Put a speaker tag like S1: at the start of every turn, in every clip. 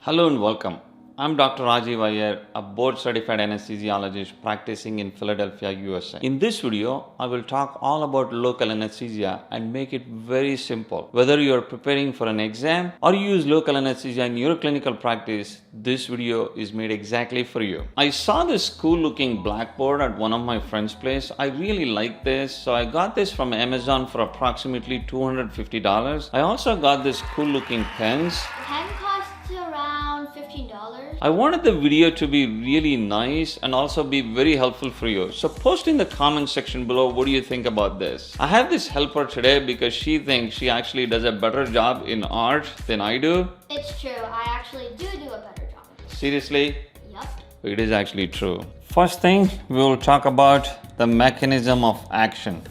S1: Hello and welcome. I'm Dr. Rajiv Iyer, a board-certified anesthesiologist practicing in Philadelphia, USA. In this video, I will talk all about local anesthesia and make it very simple. Whether you are preparing for an exam or you use local anesthesia in your clinical practice, this video is made exactly for you. I saw this cool-looking blackboard at one of my friend's place. I really like this, so I got this from Amazon for approximately $250. I also got this cool-looking pens.
S2: Pen costs around $15.
S1: I wanted the video to be really nice and also be very helpful for you. So post in the comment section below what do you think about this. I have this helper today because she thinks she actually does a better job in art than I do.
S2: It's true, I actually do a better job.
S1: Seriously?
S2: Yup.
S1: It is actually true. First thing, we will talk about the mechanism of action.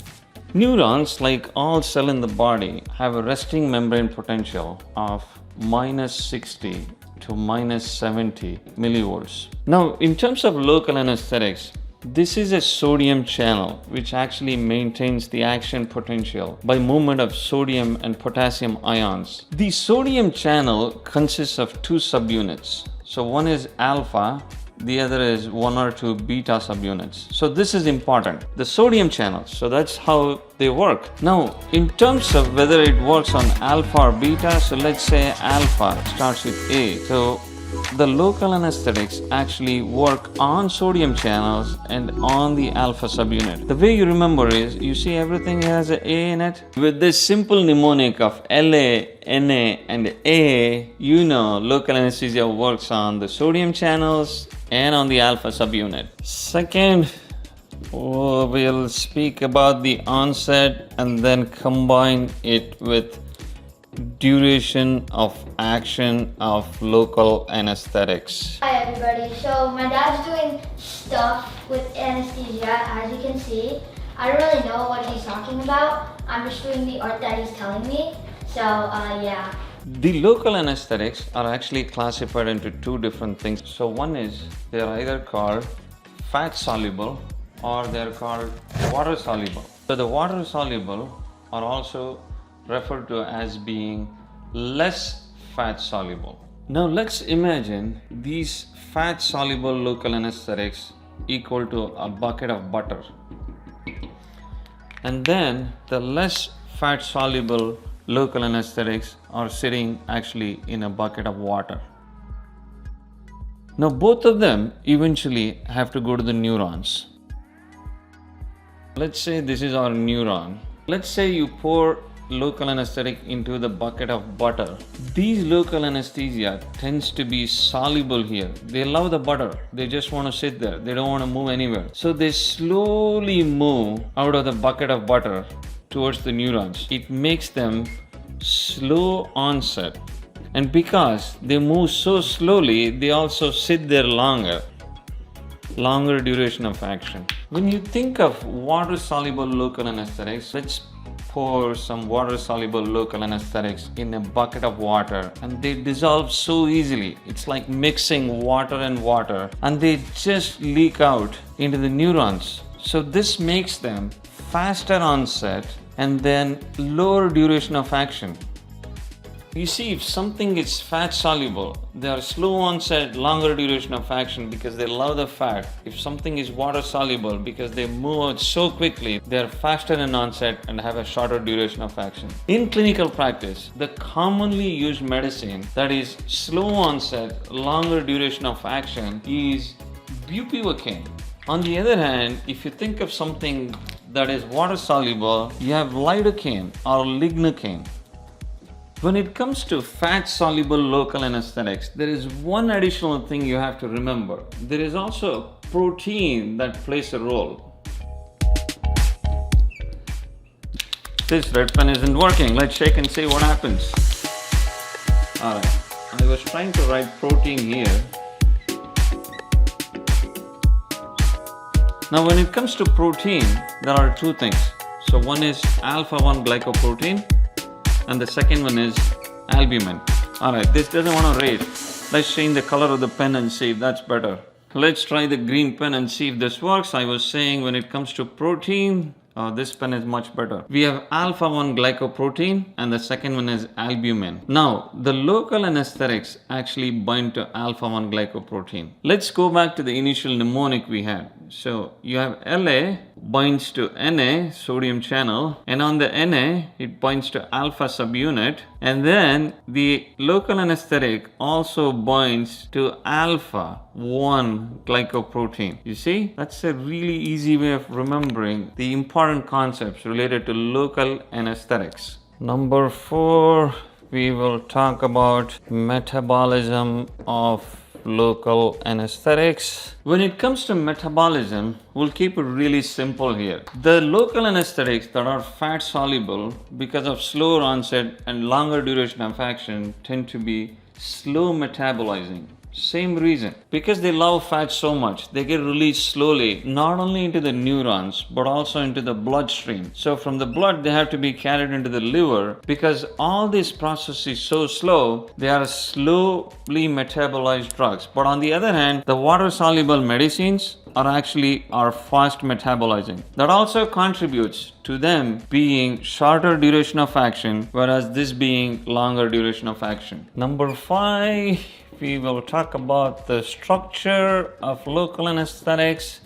S1: Neurons, like all cells in the body, have a resting membrane potential of minus 60 to minus 70 millivolts. Now, in terms of local anesthetics, this is a sodium channel which actually maintains the action potential by movement of sodium and potassium ions. The sodium channel consists of two subunits. So one is alpha, the other is 1 or 2 beta subunits. So this is important. The sodium channels, so that's how they work. Now, in terms of whether it works on alpha or beta, so let's say alpha starts with A. So the local anesthetics actually work on sodium channels and on the alpha subunit. The way you remember is, you see everything has an A in it. With this simple mnemonic of LA, NA and A, you know local anesthesia works on the sodium channels and on the alpha subunit. Second, we'll speak about the onset and then combine it with duration of action of local anesthetics.
S2: Hi everybody, so my dad's doing stuff with anesthesia, as you can see. I don't really know what he's talking about. I'm just doing the art that he's telling me. So yeah.
S1: The local anesthetics are actually classified into two different things. So one is, they're either called fat soluble or they're called water soluble. So the water soluble are also referred to as being less fat soluble. Now let's imagine these fat soluble local anesthetics equal to a bucket of butter. And then the less fat soluble local anesthetics are sitting actually in a bucket of water. Now both of them eventually have to go to the neurons. Let's say this is our neuron. Let's say you pour local anesthetic into the bucket of butter. These local anesthesia tends to be soluble here. They love the butter. They just want to sit there. They don't want to move anywhere. So they slowly move out of the bucket of butter towards the neurons. It makes them slow onset. And because they move so slowly, they also sit there longer duration of action. When you think of water-soluble local anesthetics, let's pour some water-soluble local anesthetics in a bucket of water and they dissolve so easily. It's like mixing water and water and they just leak out into the neurons. So this makes them faster onset and then lower duration of action. You see, if something is fat soluble, they are slow onset, longer duration of action because they love the fat. If something is water soluble, because they move out so quickly, they are faster in onset and have a shorter duration of action. In clinical practice, the commonly used medicine that is slow onset, longer duration of action is bupivacaine. On the other hand, if you think of something that is water soluble, you have lidocaine or lignocaine. When it comes to fat soluble local anesthetics, there is one additional thing you have to remember. There is also a protein that plays a role. This red pen isn't working. Let's shake and see what happens. Alright, I was trying to write protein here. Now when it comes to protein, there are two things. So one is alpha-1 glycoprotein and the second one is albumin. Alright, this doesn't want to read. Let's change the color of the pen and see if that's better. Let's try the green pen and see if this works. I was saying when it comes to protein, This pen is much better. We have alpha-1 glycoprotein and the second one is albumin. Now, the local anesthetics actually bind to alpha-1 glycoprotein. Let's go back to the initial mnemonic we had. So, you have La binds to Na, sodium channel, and on the Na, it binds to alpha subunit, and then the local anesthetic also binds to alpha-1 glycoprotein. You see, that's a really easy way of remembering the important concepts related to local anesthetics. Number 4, we will talk about metabolism of local anesthetics. When it comes to metabolism, we'll keep it really simple here. The local anesthetics that are fat soluble because of slower onset and longer duration of action tend to be slow metabolizing. Same reason. Because they love fat so much, they get released slowly, not only into the neurons, but also into the bloodstream. So from the blood, they have to be carried into the liver. Because all this process is so slow, they are slowly metabolized drugs. But on the other hand, the water-soluble medicines are fast metabolizing. That also contributes to them being shorter duration of action, whereas this being longer duration of action. Number 5, we will talk about the structure of local anesthetics.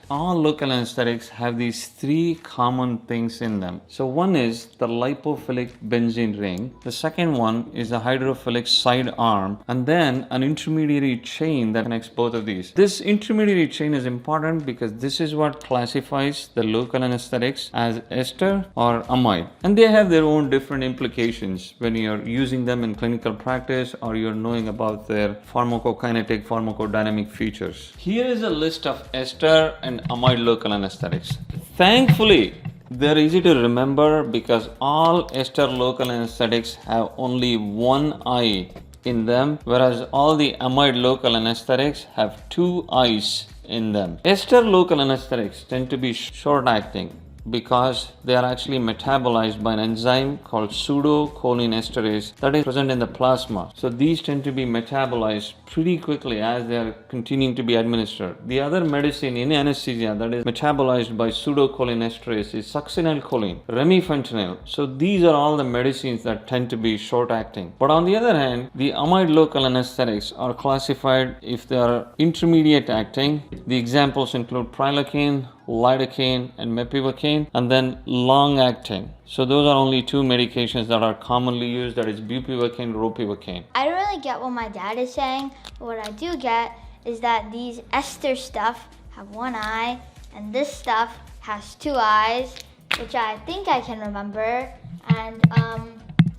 S1: All local anesthetics have these 3 common things in them. So one is the lipophilic benzene ring. The second one is the hydrophilic side arm. And then an intermediary chain that connects both of these. This intermediary chain is important because this is what classifies the local anesthetics as ester or amide. And they have their own different implications when you're using them in clinical practice or you're knowing about their pharmacokinetic, pharmacodynamic features. Here is a list of ester and amide local anesthetics. Thankfully, they're easy to remember because all ester local anesthetics have only one eye in them, whereas all the amide local anesthetics have 2 eyes in them. Ester local anesthetics tend to be short acting because they are actually metabolized by an enzyme called pseudocholinesterase that is present in the plasma. So these tend to be metabolized pretty quickly as they are continuing to be administered. The other medicine in anesthesia that is metabolized by pseudocholinesterase is succinylcholine, remifentanil. So these are all the medicines that tend to be short acting. But on the other hand, the amide local anesthetics are classified if they are intermediate acting. The examples include prilocaine, lidocaine and mepivacaine, and then long acting. So those are only 2 medications that are commonly used, that is bupivacaine, ropivacaine.
S2: I don't really get what my dad is saying, but what I do get is that these ester stuff have 1 eye and this stuff has 2 eyes, which I think I can remember. And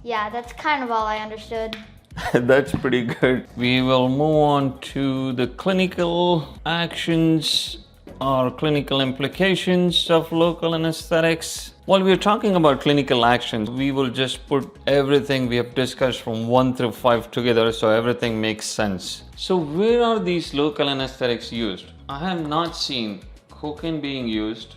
S2: yeah, that's kind of all I understood.
S1: That's pretty good. We will move on to the clinical actions or clinical implications of local anesthetics. While we are talking about clinical actions, we will just put everything we have discussed from 1 through 5 together so everything makes sense. So where are these local anesthetics used? I have not seen cocaine being used,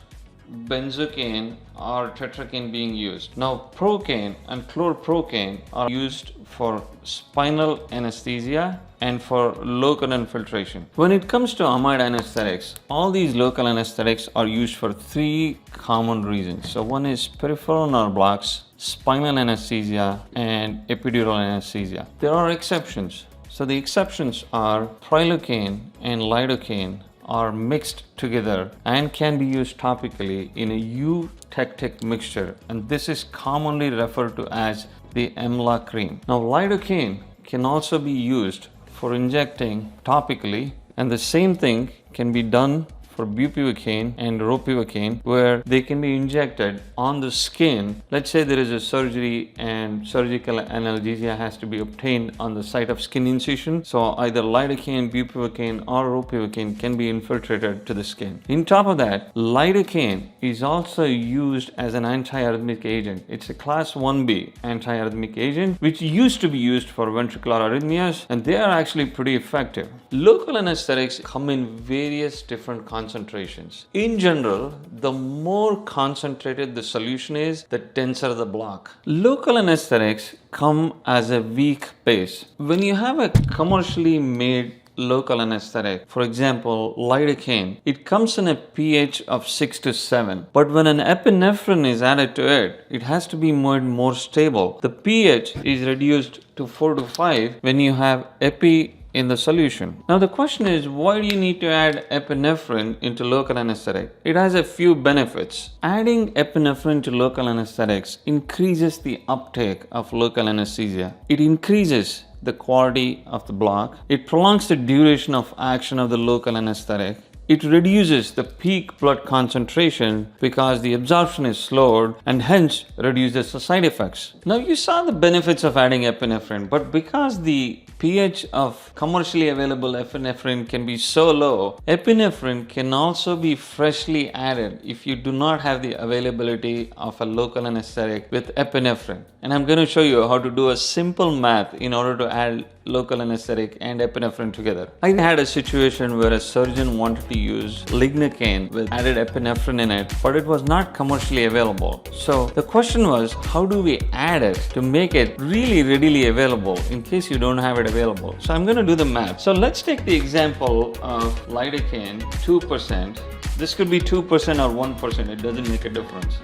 S1: benzocaine or tetracaine being used. Now procaine and chlorprocaine are used for spinal anesthesia and for local infiltration. When it comes to amide anesthetics, all these local anesthetics are used for 3 common reasons. So one is peripheral nerve blocks, spinal anesthesia, and epidural anesthesia. There are exceptions. So the exceptions are prilocaine and lidocaine are mixed together and can be used topically in a eutectic mixture, and this is commonly referred to as the EMLA cream. Now lidocaine can also be used for injecting topically, and the same thing can be done for bupivacaine and ropivacaine, where they can be injected on the skin. Let's say there is a surgery and surgical analgesia has to be obtained on the site of skin incision. So either lidocaine, bupivacaine or ropivacaine can be infiltrated to the skin. On top of that, lidocaine is also used as an antiarrhythmic agent. It's a class 1B antiarrhythmic agent which used to be used for ventricular arrhythmias, and they are actually pretty effective. Local anesthetics come in various different concentrations. In general, the more concentrated the solution is, the denser the block. Local anesthetics come as a weak base. When you have a commercially made local anesthetic, for example, lidocaine, it comes in a pH of 6 to 7. But when an epinephrine is added to it, it has to be made more stable. The pH is reduced to 4 to 5 when you have epi in the solution. Now the question is, why do you need to add epinephrine into local anesthetic? It has a few benefits. Adding epinephrine to local anesthetics increases the uptake of local anesthesia. It increases the quality of the block. It prolongs the duration of action of the local anesthetic. It reduces the peak blood concentration because the absorption is slowed and hence reduces the side effects. Now you saw the benefits of adding epinephrine, but because the pH of commercially available epinephrine can be so low, epinephrine can also be freshly added if you do not have the availability of a local anesthetic with epinephrine. And I'm going to show you how to do a simple math in order to add local anesthetic and epinephrine together. I had a situation where a surgeon wanted to use lignocaine with added epinephrine in it, but it was not commercially available. So the question was, how do we add it to make it really readily available in case you don't have it available? So I'm going to do the math. So let's take the example of lidocaine 2%. This could be 2% or 1%. It doesn't make a difference.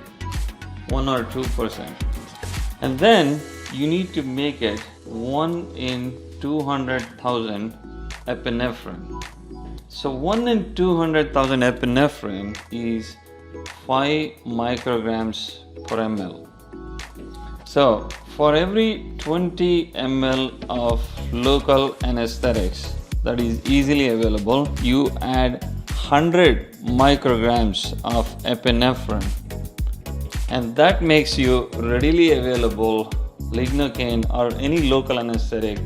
S1: 1 or 2%. And then you need to make it 1 in 200,000 epinephrine. So 1 in 200,000 epinephrine is 5 micrograms per ml. So for every 20 ml of local anesthetics that is easily available, you add 100 micrograms of epinephrine, and that makes you readily available lignocaine or any local anesthetic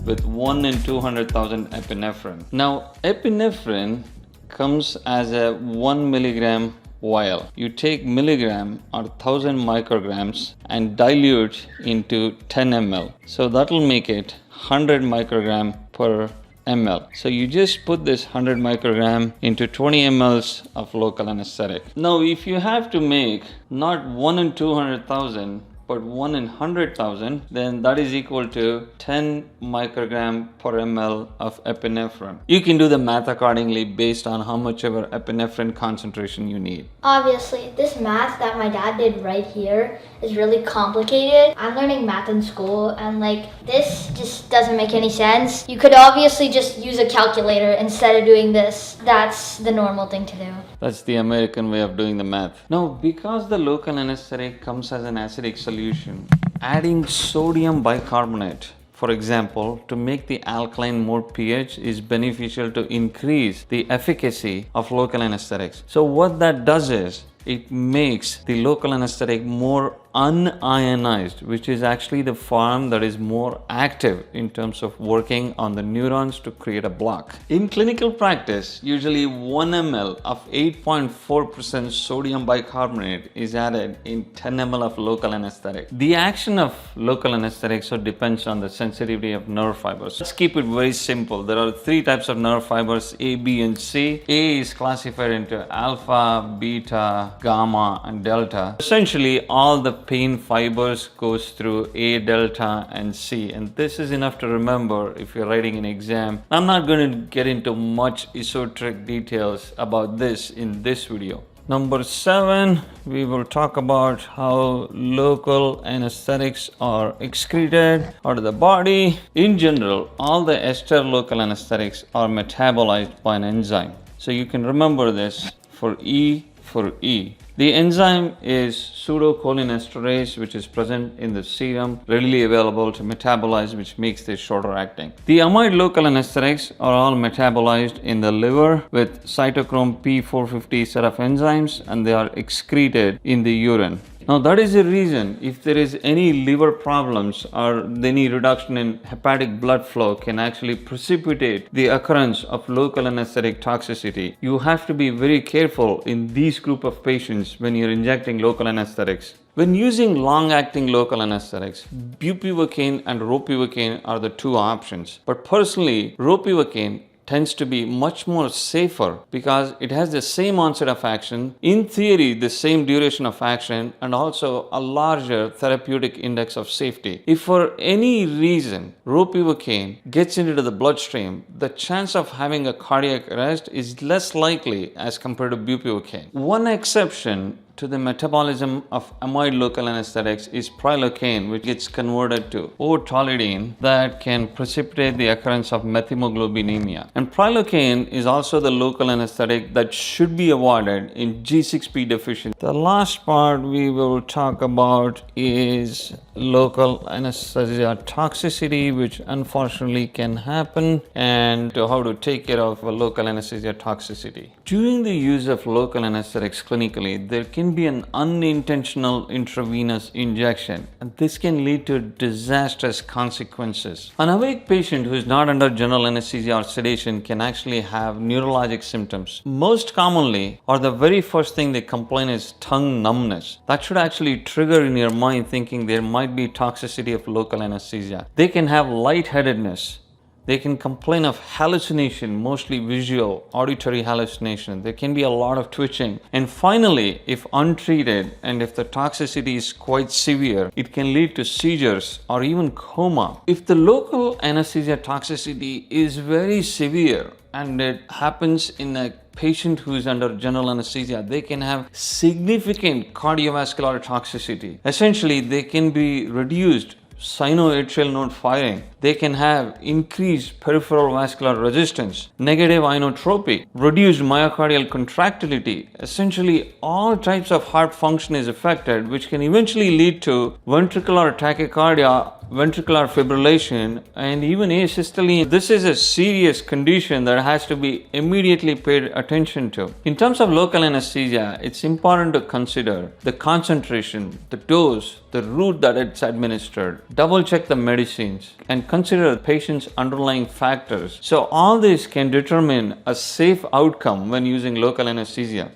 S1: with 1 in 200,000 epinephrine. Now, epinephrine comes as a 1 milligram vial. You take milligram or 1000 micrograms and dilute into 10 ml. So that will make it 100 microgram per ml. So you just put this 100 microgram into 20 mLs of local anesthetic. Now, if you have to make not 1 in 200,000, but 1 in 100,000, then that is equal to 10 microgram per ml of epinephrine. You can do the math accordingly based on how much ever epinephrine concentration you need.
S2: Obviously, this math that my dad did right here is really complicated. I'm learning math in school and this just doesn't make any sense. You could obviously just use a calculator instead of doing this. That's the normal thing to do.
S1: That's the American way of doing the math. Now, because the local anesthetic comes as an acidic solution, adding sodium bicarbonate, for example, to make the alkaline more pH is beneficial to increase the efficacy of local anesthetics. So what that does is, it makes the local anesthetic more unionized, which is actually the form that is more active in terms of working on the neurons to create a block. In clinical practice, usually 1 ml of 8.4% sodium bicarbonate is added in 10 ml of local anesthetic. The action of local anesthetic so depends on the sensitivity of nerve fibers. Let's keep it very simple. There are 3 types of nerve fibers, A, B, and C. A is classified into alpha, beta, gamma, and delta. Essentially, all the pain fibers goes through A, delta, and C, and this is enough to remember if you're writing an exam. I'm not going to get into much esoteric details about this in this video. Number 7, we will talk about how local anesthetics are excreted out of the body. In general, all the ester local anesthetics are metabolized by an enzyme. So you can remember this for E for E. The enzyme is pseudocholinesterase, which is present in the serum, readily available to metabolize, which makes this shorter acting. The amide local anesthetics are all metabolized in the liver with cytochrome P450 set of enzymes, and they are excreted in the urine. Now that is the reason if there is any liver problems or any reduction in hepatic blood flow can actually precipitate the occurrence of local anesthetic toxicity. You have to be very careful in these group of patients when you're injecting local anesthetics. When using long-acting local anesthetics, bupivacaine and ropivacaine are the 2 options. But personally, ropivacaine tends to be much more safer because it has the same onset of action, in theory the same duration of action, and also a larger therapeutic index of safety. If for any reason ropivacaine gets into the bloodstream, the chance of having a cardiac arrest is less likely as compared to bupivacaine. One exception to the metabolism of amide local anesthetics is prilocaine, which gets converted to O-tolidine that can precipitate the occurrence of methemoglobinemia. And prilocaine is also the local anesthetic that should be avoided in G6P deficiency. The last part we will talk about is local anesthesia toxicity, which unfortunately can happen, and how to take care of a local anesthesia toxicity. During the use of local anesthetics clinically, there can be an unintentional intravenous injection, and this can lead to disastrous consequences. An awake patient who is not under general anesthesia or sedation can actually have neurologic symptoms. Most commonly, or the very first thing they complain is tongue numbness. That should actually trigger in your mind thinking there might be toxicity of local anesthesia. They can have lightheadedness. They can complain of hallucination, mostly visual, auditory hallucination. There can be a lot of twitching. And finally, if untreated and if the toxicity is quite severe, it can lead to seizures or even coma. If the local anesthesia toxicity is very severe and it happens in a patient who is under general anesthesia, they can have significant cardiovascular toxicity. Essentially, they can be reduced sinoatrial node firing. They can have increased peripheral vascular resistance, negative inotropy, reduced myocardial contractility. Essentially, all types of heart function is affected, which can eventually lead to ventricular tachycardia, ventricular fibrillation, and even asystole. This is a serious condition that has to be immediately paid attention to. In terms of local anesthesia, it's important to consider the concentration, the dose, the route that it's administered, double check the medicines, and consider the patient's underlying factors. So all this can determine a safe outcome when using local anesthesia.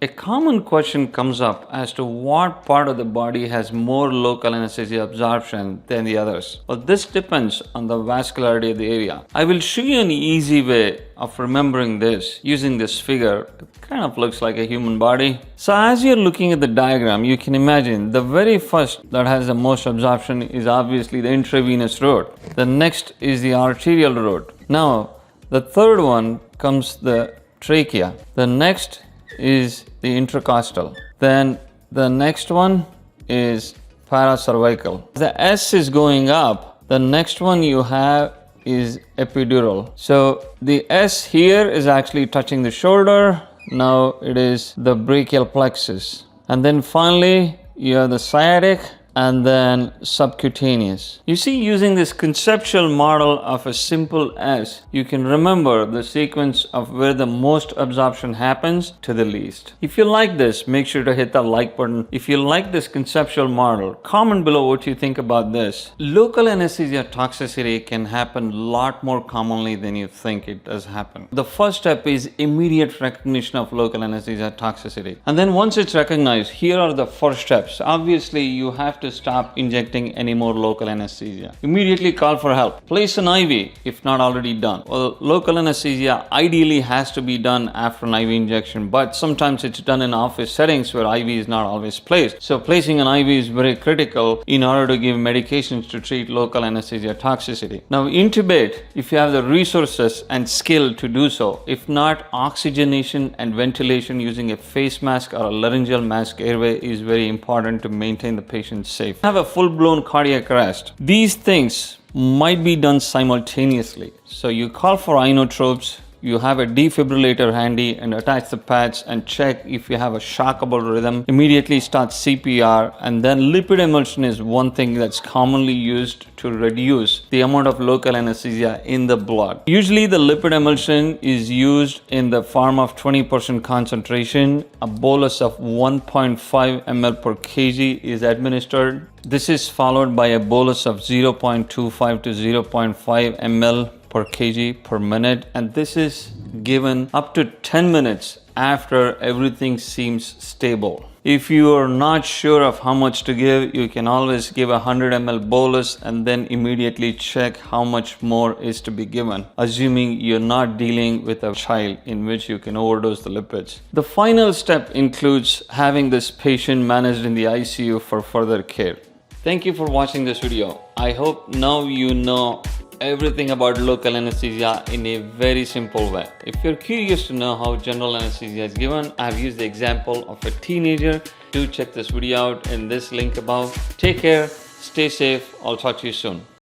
S1: A common question comes up as to what part of the body has more local anesthesia absorption than the others. Well, this depends on the vascularity of the area. I will show you an easy way of remembering this using this figure. It kind of looks like a human body. So as you're looking at the diagram, you can imagine the very first that has the most absorption is obviously the intravenous route. The next is the arterial route. Now, the third one comes the trachea. The next is the intracostal. Then the next one is paracervical. The S is going up. The next one you have is epidural. So the S here is actually touching the shoulder. Now it is the brachial plexus. And then finally you have the sciatic and then subcutaneous. You see, using this conceptual model of a simple S, you can remember the sequence of where the most absorption happens to the least. If you like this, make sure to hit the like button. If you like this conceptual model, comment below what you think about this. Local anesthesia toxicity can happen a lot more commonly than you think it does happen. The first step is immediate recognition of local anesthesia toxicity. And then once it's recognized, here are the first steps. Obviously, you have to stop injecting any more local anesthesia. Immediately call for help. Place an IV if not already done. Well, local anesthesia ideally has to be done after an IV injection, but sometimes it's done in office settings where IV is not always placed. So placing an IV is very critical in order to give medications to treat local anesthesia toxicity. Now intubate if you have the resources and skill to do so. If not, oxygenation and ventilation using a face mask or a laryngeal mask airway is very important to maintain the patient safe. Have a full-blown cardiac arrest. These things might be done simultaneously. So you call for inotropes, you have a defibrillator handy and attach the pads and check if you have a shockable rhythm. Immediately start CPR, and then lipid emulsion is one thing that's commonly used to reduce the amount of local anesthesia in the blood. Usually the lipid emulsion is used in the form of 20% concentration. A bolus of 1.5 ml per kg is administered. This is followed by a bolus of 0.25 to 0.5 ml per kg per minute, and this is given up to 10 minutes after everything seems stable. If you are not sure of how much to give, you can always give a 100 ml bolus and then immediately check how much more is to be given, assuming you're not dealing with a child in which you can overdose the lipids. The final step includes having this patient managed in the ICU for further care. Thank you for watching this video. I hope now you know everything about local anesthesia in a very simple way. If you're curious to know how general anesthesia is given, I've used the example of a teenager. Do check this video out in this link above. Take care, stay safe, I'll talk to you soon.